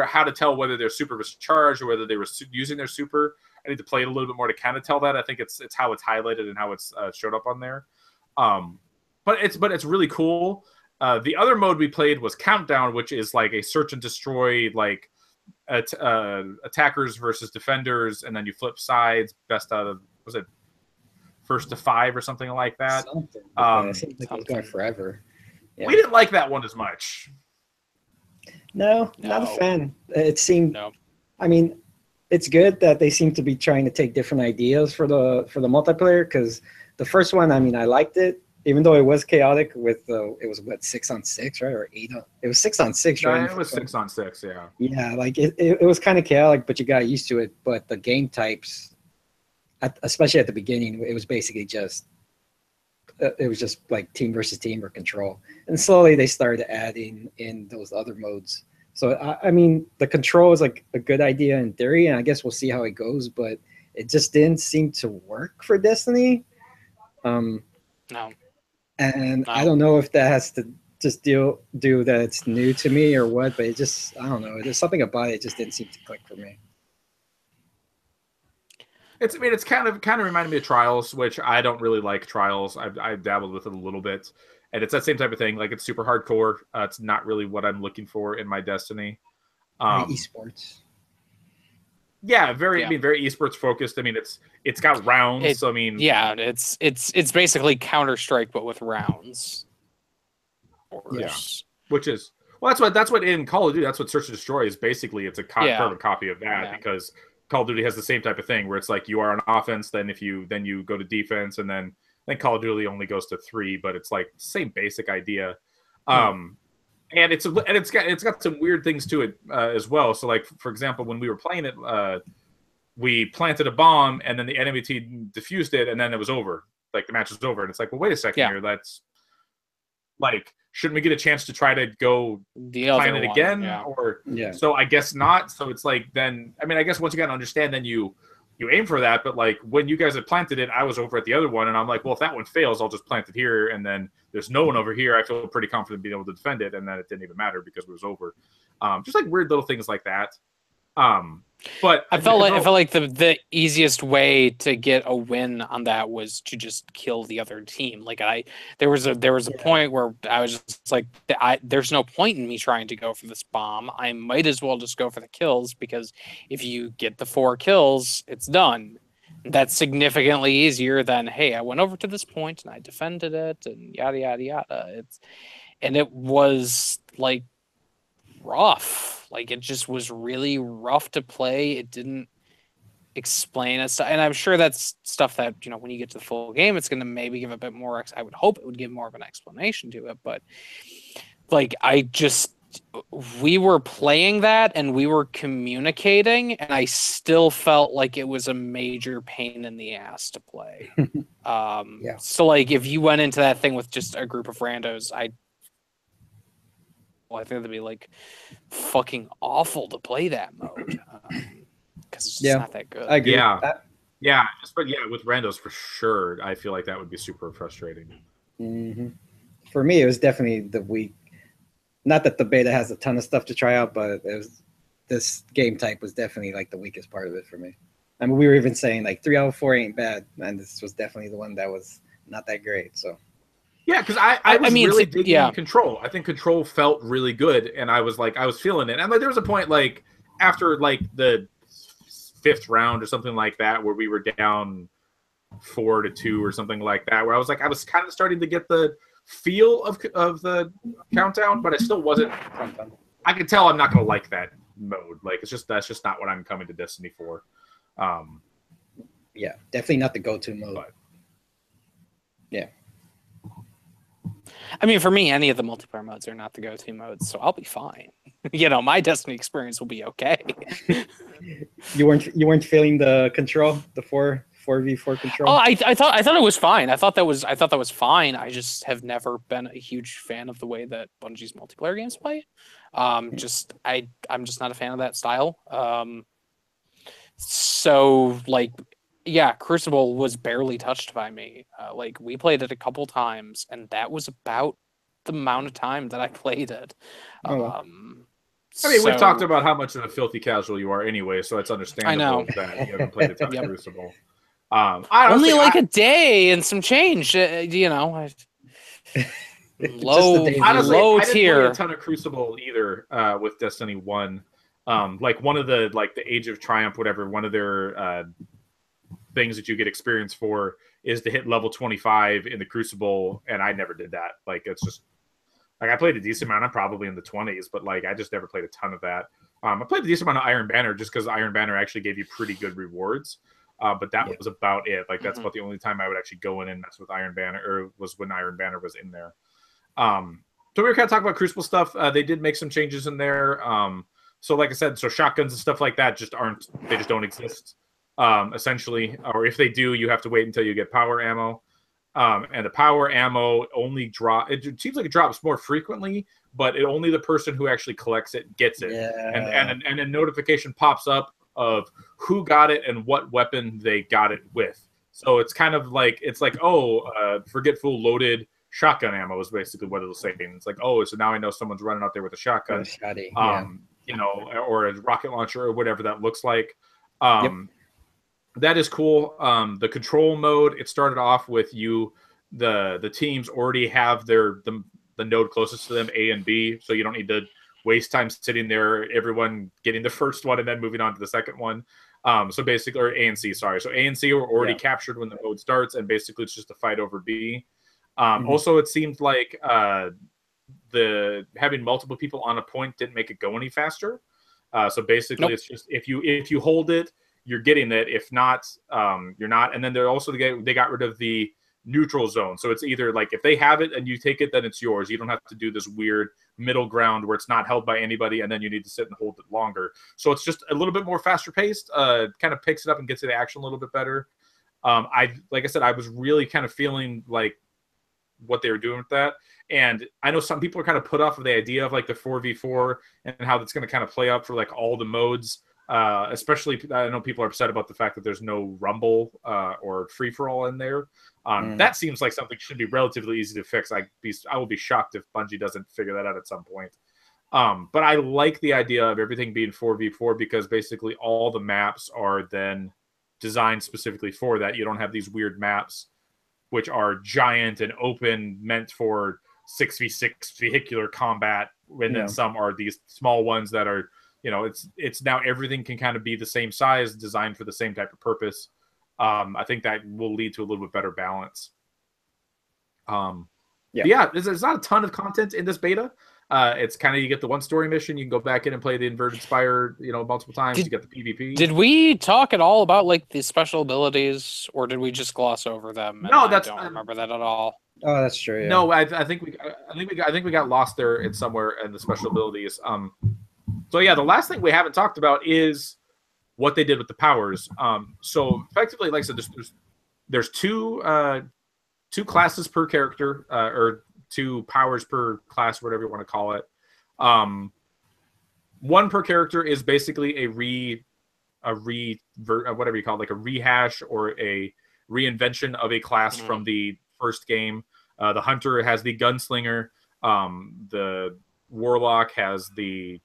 how to tell whether their super was charged or whether they were using their super. I need to play it a little bit more to kind of tell that. I think it's how it's highlighted and how it's showed up on there. But it's really cool. The other mode we played was Countdown, which is like a search and destroy, like attackers versus defenders, and then you flip sides. Best out of, was it first to 5 or something like that? Something. It seems like it's going forever. Yeah. We didn't like that one as much. No, not a fan. It seemed. No. I mean, it's good that they seem to be trying to take different ideas for the multiplayer, because the first one, I mean, I liked it, even though it was chaotic with it was what, 6-on-6, right? Or 8 on, it was 6-on-6, right? No, it was 6-on-6, yeah. Yeah, like it was kind of chaotic, but you got used to it. But the game types, especially at the beginning, it was basically just like team versus team or control. And slowly they started adding in those other modes. So, I mean, the control is like a good idea in theory, and I guess we'll see how it goes, but it just didn't seem to work for Destiny. No. And I don't know if that has to just do that it's new to me or what, but it just, I don't know. There's something about it just didn't seem to click for me. It's kind of reminded me of Trials, which I don't really like Trials. I've dabbled with it a little bit. And it's that same type of thing. Like, it's super hardcore. It's not really what I'm looking for in my Destiny. Esports. Yeah, very esports focused. I mean, it's got rounds. So I mean, yeah, it's basically Counter-Strike but with rounds. Yeah, which is that's what in Call of Duty. That's what Search and Destroy is basically. It's a carbon copy of that, because Call of Duty has the same type of thing where it's like you are on offense, then you go to defense, and then I think Call of Duty only goes to 3, but it's like same basic idea. And it's got some weird things to it as well. So like, for example, when we were playing it, we planted a bomb and then the enemy team defused it, and then it was over. Like, the match was over, and it's like, well, wait a second here. That's like, shouldn't we get a chance to try to go plant it again? Or so I guess not. So it's like, then I mean, I guess once you got to understand, then you aim for that. But like, when you guys had planted it, I was over at the other one, and I'm like, well, if that one fails, I'll just plant it here, and then there's no one over here. I feel pretty confident being able to defend it, and then it didn't even matter because it was over. Just like weird little things like that. But I felt like the easiest way to get a win on that was to just kill the other team. Like, there was a point where I was just like, there's no point in me trying to go for this bomb. I might as well just go for the kills, because if you get the 4 kills, it's done. That's significantly easier than, hey, I went over to this point and I defended it and yada yada yada. It was like rough. Like, it just was really rough to play. It didn't explain it. And I'm sure that's stuff that, when you get to the full game, it's going to maybe give a bit more. I would hope it would give more of an explanation to it. But like, I just we were playing that and we were communicating, and I still felt like it was a major pain in the ass to play. Yeah. So like if you went into that thing with just a group of randos, I think it'd be like fucking awful to play that mode because it's just not that good. I agree. Yeah, but with randos for sure, I feel like that would be super frustrating. Mm-hmm. For me, it was definitely the week. Not that the beta has a ton of stuff to try out, but this game type was definitely like the weakest part of it for me. I mean, we were even saying like 3 out of 4 ain't bad, and this was definitely the one that was not that great. So yeah, because I mean, really digging Control. I think Control felt really good, and I was feeling it. And like there was a point like after like the 5th round or something like that where we were down 4-2 or something like that, where I was kind of starting to get the feel of the countdown, but I still wasn't. I could tell I'm not going to like that mode. Like that's just not what I'm coming to Destiny for. Yeah, definitely not the go-to mode. But, yeah. I mean, for me, any of the multiplayer modes are not the go-to modes, so I'll be fine. My Destiny experience will be okay. You weren't feeling the control, the 4v4 control? Oh, I thought it was fine. I thought that was fine. I just have never been a huge fan of the way that Bungie's multiplayer games play. I'm just not a fan of that style. So like, yeah, Crucible was barely touched by me. Like we played it a couple times, and that was about the amount of time that I played it. Well. I mean, we've talked about how much of a filthy casual you are anyway, so it's understandable that you haven't played a ton of Crucible. Only like a day and some change, low honestly, low I didn't tier. play a ton of Crucible either with Destiny 1. Like one of the Age of Triumph, whatever, one of their things that you get experience for is to hit level 25 in the Crucible, and I never did that. Like it's just like I played a decent amount. I'm probably in the 20s, but like I just never played a ton of that. I played a decent amount of Iron Banner just because Iron Banner actually gave you pretty good rewards. But that was about it. Like that's about the only time I would actually go in and mess with Iron Banner, or was when Iron Banner was in there. So we were kind of talking about Crucible stuff. They did make some changes in there. So like I said, so shotguns and stuff like that just don't exist. Essentially, or if they do, you have to wait until you get power ammo. And the power ammo only it seems like it drops more frequently, but only the person who actually collects it gets it. Yeah. And a notification pops up of who got it and what weapon they got it with. So it's kind of like forgetful loaded shotgun ammo is basically what it'll say. And it's like, oh, so now I know someone's running out there with a shotgun, or a rocket launcher or whatever that looks like. That is cool. The control mode, it started off with the teams already have the node closest to them, A and B, so you don't need to waste time sitting there, everyone getting the first one and then moving on to the second one. So basically, or A and C, sorry. So A and C were already captured when the mode starts, and basically it's just a fight over B. Also, it seemed like the having multiple people on a point didn't make it go any faster. So basically, it's just if you hold it, you're getting it. If not, you're not. And then they got rid of the neutral zone. So it's either like if they have it and you take it, then it's yours. You don't have to do this weird middle ground where it's not held by anybody and then you need to sit and hold it longer. So it's just a little bit more faster paced, kind of picks it up and gets to the action a little bit better. Like I said, I was really kind of feeling like what they were doing with that. And I know some people are kind of put off of the idea of like the 4v4 and how that's going to kind of play out for like all the modes. Especially, I know people are upset about the fact that there's no Rumble or free-for-all in there. That seems like something should be relatively easy to fix. I will be shocked if Bungie doesn't figure that out at some point. But I like the idea of everything being 4v4 because basically all the maps are then designed specifically for that. You don't have these weird maps which are giant and open, meant for 6v6 vehicular combat, and then some are these small ones that are, it's now everything can kind of be the same size, designed for the same type of purpose. I think that will lead to a little bit better balance. There's not a ton of content in this beta. It's kind of, you get the one story mission, you can go back in and play the Inverted Spire, multiple times. You get the PvP. Did we talk at all about like the special abilities, or did we just gloss over them? No, I don't remember that at all. Oh, that's true. Yeah. No, I think we got lost there in somewhere in the special abilities. So yeah, the last thing we haven't talked about is what they did with the powers. So effectively, like I said, there's two classes per character, or two powers per class, whatever you want to call it. One per character is basically whatever you call it, like a rehash or a reinvention of a class from the first game. The hunter has the gunslinger. The warlock has the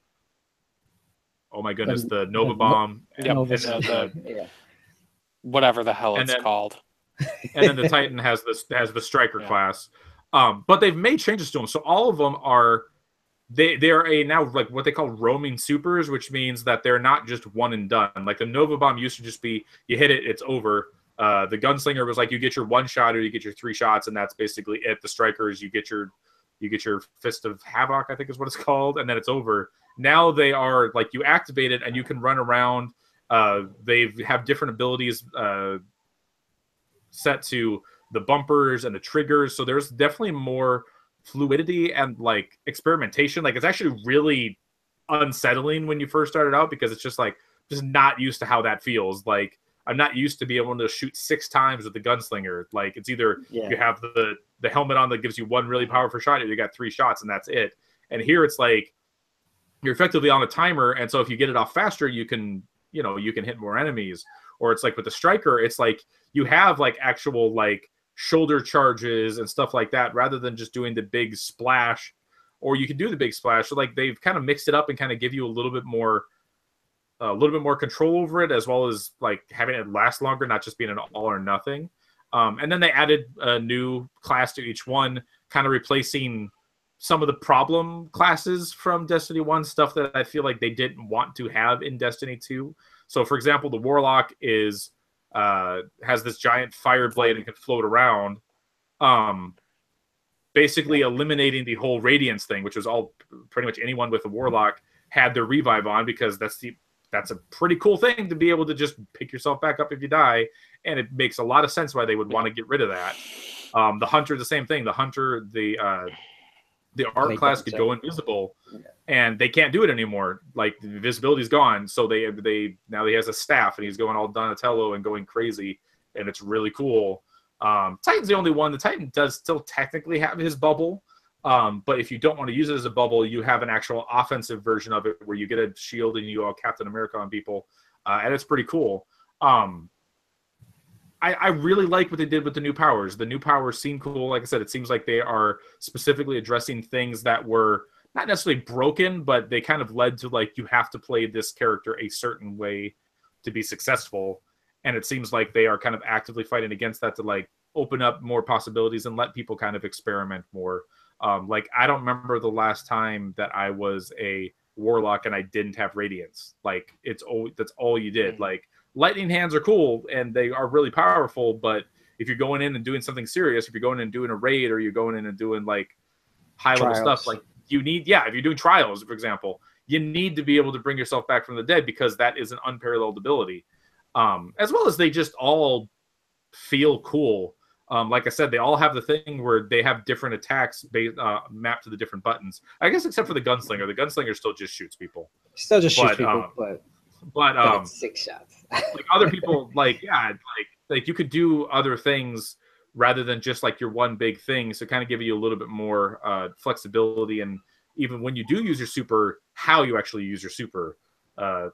the Nova Bomb. Whatever the hell it's called. And then the Titan has the striker class. But they've made changes to them, so all of them are they are now like what they call roaming supers, which means that they're not just one and done. Like the Nova Bomb used to just be you hit it, it's over. The gunslinger was like you get your one shot or you get your 3 shots, and that's basically it. The strikers, you get your Fist of Havoc, I think is what it's called, and then it's over. Now they are like you activate it and you can run around. They have different abilities set to the bumpers and the triggers, so there's definitely more fluidity and like experimentation. Like it's actually really unsettling when you first started out because it's just not used to how that feels. Like I'm not used to be able to shoot 6 times with the gunslinger. Like it's either you have the helmet on that gives you 1 really powerful shot, or you got 3 shots and that's it. And here it's like you're effectively on a timer, and so if you get it off faster, you can hit more enemies. Or it's like with the striker, it's like you have like actual like shoulder charges and stuff like that rather than just doing the big splash. Or you can do the big splash. So like they've kind of mixed it up and kind of give you a little bit more control over it, as well as like having it last longer, not just being an all or nothing. And then they added a new class to each one, kind of replacing some of the problem classes from Destiny 1, stuff that I feel like they didn't want to have in Destiny 2. So, for example, the Warlock has this giant fire blade and can float around, basically eliminating the whole Radiance thing, which was all pretty much anyone with a Warlock had their revive on, because that's a pretty cool thing to be able to just pick yourself back up if you die, and it makes a lot of sense why they would want to get rid of that. The Hunter, the same thing. The Hunter, the Arc class could go invisible, and they can't do it anymore. Like the invisibility's gone, so now he has a staff and he's going all Donatello and going crazy, and it's really cool. Titan's the only one. The Titan does still technically have his bubble, but if you don't want to use it as a bubble, you have an actual offensive version of it where you get a shield and you go Captain America on people, and it's pretty cool. I really like what they did with the new powers. The new powers seem cool. Like I said, it seems like they are specifically addressing things that were not necessarily broken, but they kind of led to like you have to play this character a certain way to be successful. And it seems like they are kind of actively fighting against that to like open up more possibilities and let people kind of experiment more. Like I don't remember the last time that I was a Warlock and I didn't have Radiance. Like that's all you did. Like lightning hands are cool and they are really powerful, but if you're going in and doing something serious, if you're going in and doing a raid, or you're going in and doing like high level stuff, like you need, if you're doing trials, for example, you need to be able to bring yourself back from the dead, because that is an unparalleled ability. As well as they just all feel cool. Like I said, they all have the thing where they have different attacks mapped to the different buttons. I guess except for the gunslinger. The gunslinger still just shoots people. Shoots people, but 6 shots. Like other people, like you could do other things rather than just like your one big thing. So kind of give you a little bit more flexibility, and even when you do use your super, how you actually use your super.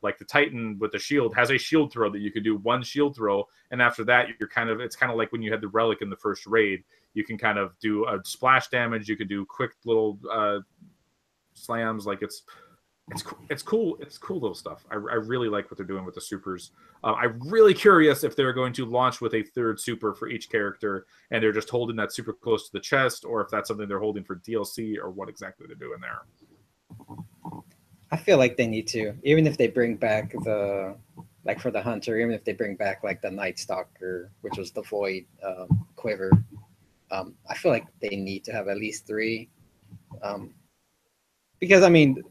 Like the Titan with the shield has a shield throw that you could do 1 shield throw, and after that it's kind of like when you had the relic in the first raid, you can kind of do a splash damage, you could do quick little slams. Like it's cool little stuff. I really like what they're doing with the supers. I'm really curious if they're going to launch with a 3rd super for each character and they're just holding that super close to the chest, or if that's something they're holding for DLC, or what exactly they're doing there. I feel like they need to, even if they bring back for the Hunter, even if they bring back like the Night Stalker, which was the Void quiver, I feel like they need to have at least 3. Because I mean,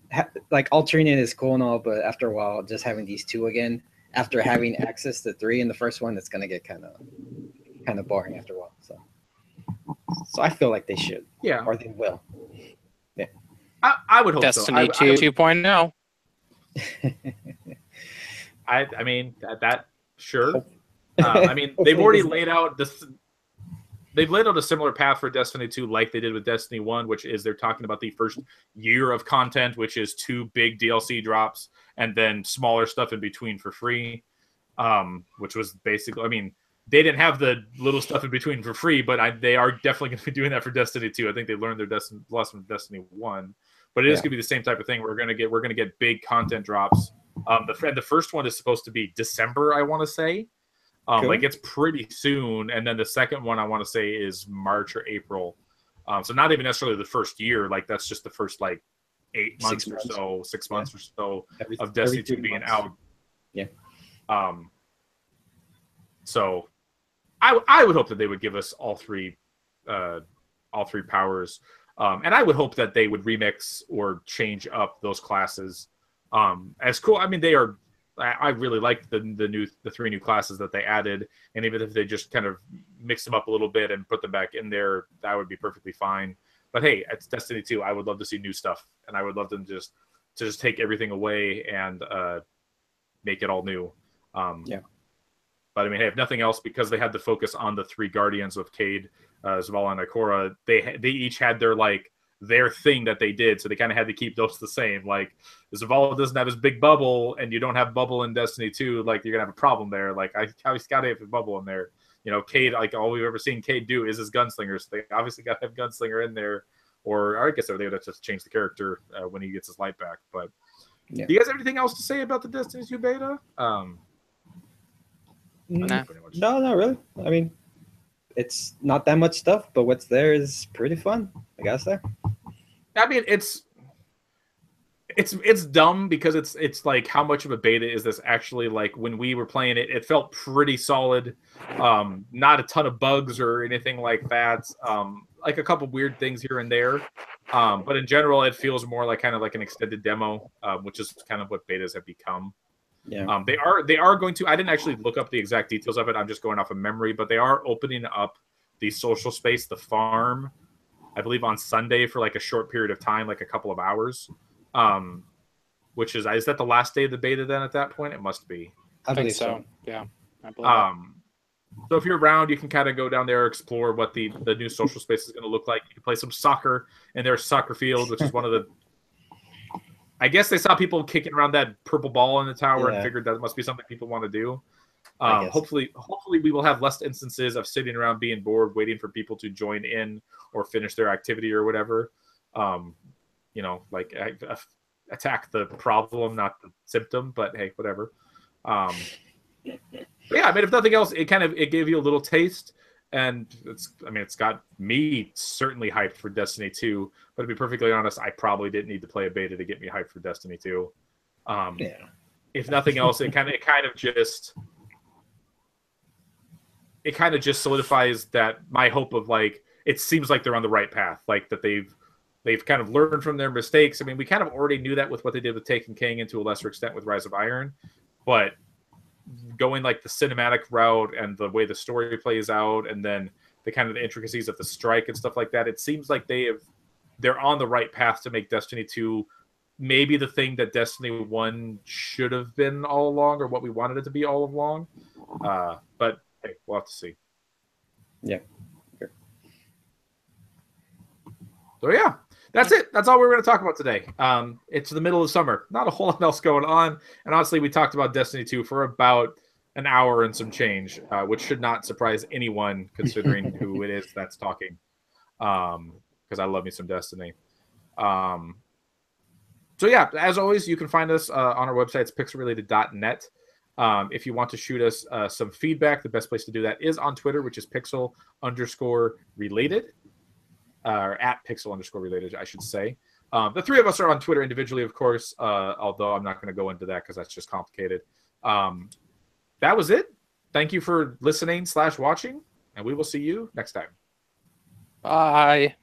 like alternating is cool and all, but after a while, just having these 2 again, after having access to 3 in the first one, it's gonna get kind of boring after a while. So So I feel like they should, Yeah, or they will. I would hope Destiny so. I 2.0. I mean that sure. Hope- I mean they've Hopefully already it's not. laid out this. They've laid out a similar path for Destiny 2 like they did with Destiny 1, which is they're talking about the first year of content, which is 2 big DLC drops and then smaller stuff in between for free, which was basically, I mean, they didn't have the little stuff in between for free, but they are definitely going to be doing that for Destiny 2. I think they learned their lesson from Destiny 1. But it is going to be the same type of thing. We're going to get big content drops. The first one is supposed to be December, I want to say. Cool. Like it's pretty soon, and then the second one I want to say is March or April. So not even necessarily the first year. Like that's just the first like 8 months or so, 6 months or so of Destiny 2 being out. Yeah. So I would hope that they would give us all three powers, and I would hope that they would remix or change up those classes. As cool. I mean, they are. I really like the 3 new classes that they added, and even if they just kind of mix them up a little bit and put them back in there, that would be perfectly fine. But hey, it's Destiny 2. I would love to see new stuff, and I would love them to just take everything away and make it all new. Yeah. But I mean, hey, if nothing else, because they had the focus on the 3 Guardians of Cayde, Zavala and Ikora, they each had their thing that they did, so they kind of had to keep those the same. Like, Zavala doesn't have his big bubble, and you don't have bubble in Destiny 2, like, you're going to have a problem there. Like, he's got to have a bubble in there. You know, Cayde, like, all we've ever seen Cayde do is his gunslinger, so they obviously got to have gunslinger in there, or I guess they would have just changed the character when he gets his light back. But do you guys have anything else to say about the Destiny 2 beta? Nah. No, not really. I mean, it's not that much stuff, but what's there is pretty fun, I gotta say. I mean, it's dumb because it's like, how much of a beta is this actually? Like, when we were playing it, it felt pretty solid. Not a ton of bugs or anything like that. Like a couple weird things here and there. But in general, it feels more like kind of like an extended demo, which is kind of what betas have become. Yeah. They are going to. I didn't actually look up the exact details of it. I'm just going off of memory, but they are opening up the social space, the farm, I believe on Sunday for like a short period of time, like a couple of hours. Which is that the last day of the beta? Then at that point, it must be. I think believe so. Yeah, I believe So if you're around, you can kind of go down there, explore what the new social space is going to look like. You can play some soccer in their soccer field, which is one of the. I guess they saw people kicking around that purple ball in the tower and figured that must be something people want to do. Hopefully we will have less instances of sitting around being bored, waiting for people to join in or finish their activity or whatever. You know, like attack the problem, not the symptom. But hey, whatever. But yeah, I mean, if nothing else, it gave you a little taste. And it's got me certainly hyped for Destiny 2. But to be perfectly honest, I probably didn't need to play a beta to get me hyped for Destiny 2. If nothing else, it kind of just solidifies that my hope of, like, it seems like they're on the right path, like that they've kind of learned from their mistakes. I mean, we kind of already knew that with what they did with Taken King and to a lesser extent with Rise of Iron, but going like the cinematic route and the way the story plays out, and then the kind of the intricacies of the strike and stuff like that, it seems like they're on the right path to make Destiny 2 maybe the thing that Destiny 1 should have been all along, or what we wanted it to be all along. But hey, we'll have to see. Yeah. Sure. So yeah, that's it. That's all we're going to talk about today. It's the middle of summer. Not a whole lot else going on. And honestly, we talked about Destiny 2 for about an hour and some change, which should not surprise anyone considering who it is that's talking. Because I love me some Destiny. So yeah, as always, you can find us on our website. It's pixelrelated.net. If you want to shoot us some feedback, the best place to do that is on Twitter, which is pixel_related. Or at pixel_related, I should say. The three of us are on Twitter individually, of course, although I'm not going to go into that because that's just complicated. That was it. Thank you for listening /watching, and we will see you next time. Bye.